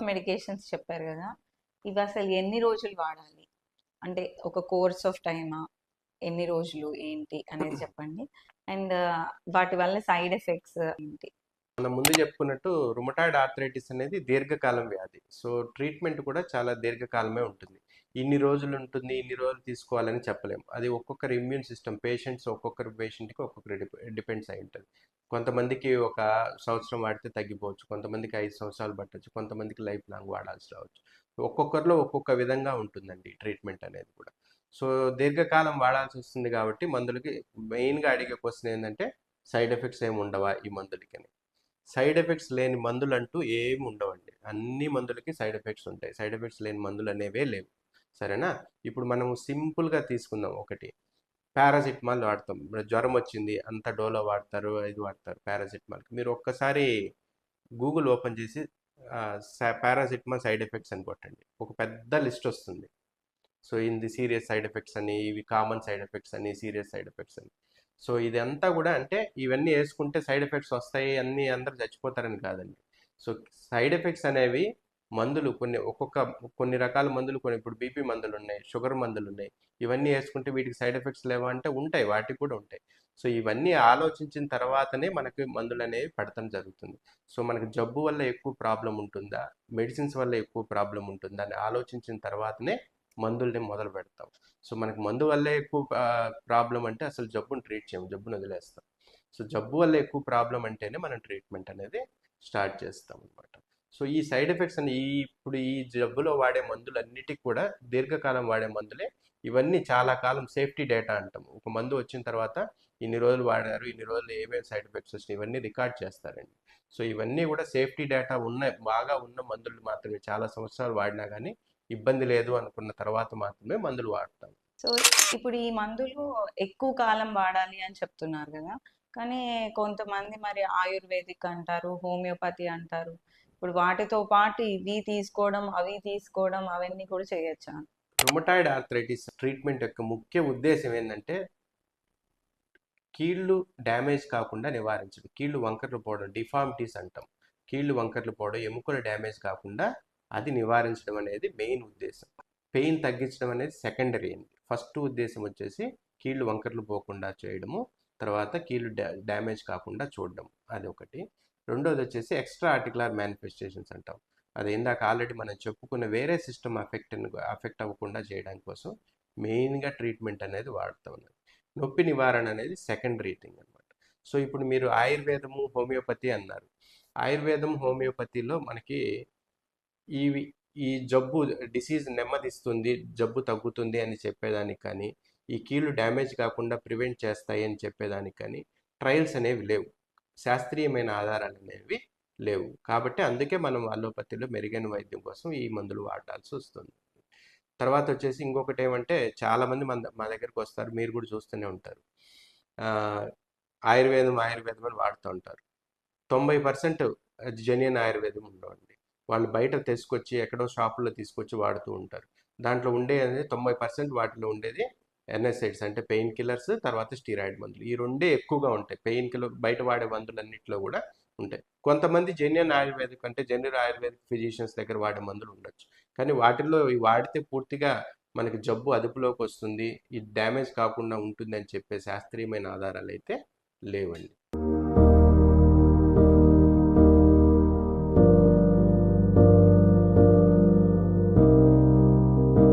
Of medications చెప్పారు కదా, ఇవి అసలు ఎన్ని రోజులు వాడాలి? అంటే ఒక కోర్స్ ఆఫ్ టైమా, ఎన్ని రోజులు ఏంటి అనేది చెప్పండి. అండ్ వాటి వల్ల సైడ్ ఎఫెక్ట్స్ ఏంటి? మనం ముందు చెప్పుకున్నట్టు రుమటాయిడ్ ఆర్థరైటిస్ అనేది దీర్ఘకాలం వ్యాధి. సో ట్రీట్మెంట్ కూడా చాలా దీర్ఘకాలమే ఉంటుంది. ఇన్ని రోజులు ఉంటుంది, ఇన్ని రోజులు తీసుకోవాలని చెప్పలేము. అది ఒక్కొక్కరి ఇమ్యూన్ సిస్టమ్, ఒక్కొక్కరి పేషెంట్కి ఒక్కొక్కరి డిపెండ్స్ అయి ఉంటుంది. కొంతమందికి ఒక సంవత్సరం వాడితే తగ్గిపోవచ్చు, కొంతమందికి 5 సంవత్సరాలు పట్టచ్చు, కొంతమందికి లైఫ్ లాంగ్ వాడాల్సి రావచ్చు. ఒక్కొక్కరిలో ఒక్కొక్క విధంగా ఉంటుందండి ట్రీట్మెంట్ అనేది కూడా. సో దీర్ఘకాలం వాడాల్సి వస్తుంది కాబట్టి మందులకి మెయిన్గా అడిగే క్వశ్చన్ ఏంటంటే సైడ్ ఎఫెక్ట్స్ ఏమి ఉండవా ఈ మందులకి అని. సైడ్ ఎఫెక్ట్స్ లేని మందులు అంటూ ఏమి ఉండవండి. అన్ని మందులకి సైడ్ ఎఫెక్ట్స్ ఉంటాయి. సైడ్ ఎఫెక్ట్స్ లేని మందులు అనేవే లేవు. సరేనా? ఇప్పుడు మనం సింపుల్గా తీసుకుందాం. ఒకటి పారాసిటమాల్ వాడతాం. ఇప్పుడు జ్వరం వచ్చింది అంత డోలో వాడతారు, ఇది వాడతారు పారాసిటమాల్. మీరు ఒక్కసారి గూగుల్ ఓపెన్ చేసి పారాసిటమాల్ సైడ్ ఎఫెక్ట్స్ అని కొట్టండి, ఒక పెద్ద లిస్ట్ వస్తుంది. సో ఇది సీరియస్ సైడ్ ఎఫెక్ట్స్ అని, ఇవి కామన్ సైడ్ ఎఫెక్ట్స్ అని, సీరియస్ సైడ్ ఎఫెక్ట్స్ అని. సో ఇదంతా కూడా అంటే ఇవన్నీ వేసుకుంటే సైడ్ ఎఫెక్ట్స్ వస్తాయి అన్నీ అందరు చచ్చిపోతారని కాదండి. సో సైడ్ ఎఫెక్ట్స్ అనేవి మందులు కొన్ని రకాల మందులు, కొన్ని ఇప్పుడు బీపీ మందులు ఉన్నాయి, షుగర్ మందులు ఉన్నాయి. ఇవన్నీ వేసుకుంటే వీటికి సైడ్ ఎఫెక్ట్స్ లేవా అంటే ఉంటాయి, వాటికి కూడా ఉంటాయి. సో ఇవన్నీ ఆలోచించిన తర్వాతనే మనకి మందులు అనేవి పడటం జరుగుతుంది. సో మనకి జబ్బు వల్ల ఎక్కువ ప్రాబ్లం ఉంటుందా, మెడిసిన్స్ వల్ల ఎక్కువ ప్రాబ్లం ఉంటుందా అని ఆలోచించిన తర్వాతనే మందుల్ని మొదలు పెడతాం. సో మనకు మందు వల్లే ఎక్కువ ప్రాబ్లం అంటే అసలు జబ్బును ట్రీట్ చేయము, జబ్బును వదిలేస్తాం. సో జబ్బు వల్ల ఎక్కువ ప్రాబ్లం అంటేనే మనం ట్రీట్మెంట్ అనేది స్టార్ట్ చేస్తాం అనమాట. సో ఈ సైడ్ ఎఫెక్ట్స్ అని ఇప్పుడు ఈ జబ్బులో వాడే మందులన్నిటికీ కూడా దీర్ఘకాలం వాడే మందులే. ఇవన్నీ చాలా కాలం సేఫ్టీ డేటా అంటాం. ఒక మందు వచ్చిన తర్వాత ఇన్ని రోజులు వాడారు, ఇన్ని రోజులు ఏమేమి సైడ్ ఎఫెక్ట్స్ వచ్చినాయి ఇవన్నీ రికార్డ్ చేస్తారండి. సో ఇవన్నీ కూడా సేఫ్టీ డేటా బాగా ఉన్న మందులు మాత్రమే. చాలా సంవత్సరాలు వాడినా కానీ ఇబ్బంది లేదు అనుకున్న తర్వాత మాత్రమే మందులు వాడతాం. సో ఇప్పుడు ఈ మందులు ఎక్కువ కాలం వాడాలి అని చెప్తున్నారు కదా, కానీ కొంతమంది మరి ఆయుర్వేదిక్ అంటారు, హోమియోపతి అంటారు. ఇప్పుడు వాటితో పాటు ఇవి తీసుకోవడం, అవి తీసుకోవడం, అవన్నీ కూడా చేయొచ్చా? రుమటాయిడ్ ఆర్థరైటిస్ ట్రీట్మెంట్ యొక్క ముఖ్య ఉద్దేశం ఏంటంటే కీళ్ళు డ్యామేజ్ కాకుండా నివారించడం. కీళ్ళు వంకర్లు పోవడం, డిఫార్మిటీస్ అంటాం. కీళ్ళు వంకర్లు పోవడం, ఎముకలు డ్యామేజ్ కాకుండా అది నివారించడం అనేది మెయిన్ ఉద్దేశం. పెయిన్ తగ్గించడం అనేది సెకండరీ అండి. ఫస్ట్ ఉద్దేశం వచ్చేసి కీళ్ళు వంకర్లు పోకుండా చేయడము, తర్వాత కీళ్ళు డ్యామేజ్ కాకుండా చూడడం, అది ఒకటి. రెండోది వచ్చేసి ఎక్స్ట్రా ఆర్టికులర్ మేనిఫెస్టేషన్స్ అంటాం. అది ఇందాక ఆల్రెడీ మనం చెప్పుకున్న వేరే సిస్టమ్ అఫెక్ట్ అవ్వకుండా చేయడానికి కోసం మెయిన్గా ట్రీట్మెంట్ అనేది వాడుతూ ఉన్నాం. నొప్పి నివారణ అనేది సెకండరీ థింగ్ అనమాట. సో ఇప్పుడు మీరు ఆయుర్వేదము, హోమియోపతి అన్నారు. ఆయుర్వేదం, హోమియోపతిలో మనకి ఇవి ఈ జబ్బు డిసీజ్ నెమ్మదిస్తుంది, జబ్బు తగ్గుతుంది అని చెప్పేదానికి కానీ, ఈ కీళ్ళు డ్యామేజ్ కాకుండా ప్రివెంట్ చేస్తాయి అని చెప్పేదానికి కానీ ట్రయల్స్ అనేవి లేవు, శాస్త్రీయమైన ఆధారాలు అనేవి లేవు. కాబట్టి అందుకే మనం అలోపతిలో మెరుగైన వైద్యం కోసం ఈ మందులు వాడాల్సి వస్తుంది. తర్వాత వచ్చేసి ఇంకొకటి ఏమంటే చాలామంది మా దగ్గరికి వస్తారు, మీరు కూడా చూస్తూనే ఉంటారు. ఆయుర్వేదం ఆయుర్వేదం అని వాడుతూ ఉంటారు. 90% జెన్యున్ ఆయుర్వేదం ఉండవండి. వాళ్ళు బయట తీసుకొచ్చి ఎక్కడో షాపుల్లో తీసుకొచ్చి వాడుతూ ఉంటారు. దాంట్లో ఉండేది 90% వాటిలో ఉండేది ఎన్ఎస్ఐడ్స్ అంటే పెయిన్ కిల్లర్స్, తర్వాత స్టీరాయిడ్ మందులు. ఈ రెండే ఎక్కువగా ఉంటాయి. పెయిన్ కిల్లర్ బయట వాడే మందులన్నింటిలో కూడా ఉంటాయి. కొంతమంది జెన్యున్ ఆయుర్వేదిక్ ఫిజిషియన్స్ దగ్గర వాడే మందులు ఉండొచ్చు. కానీ వాటిల్లో వాడితే పూర్తిగా మనకి జబ్బు అదుపులోకి వస్తుంది, ఈ డ్యామేజ్ కాకుండా ఉంటుంది అని చెప్పే శాస్త్రీయమైన ఆధారాలు అయితే లేవండి.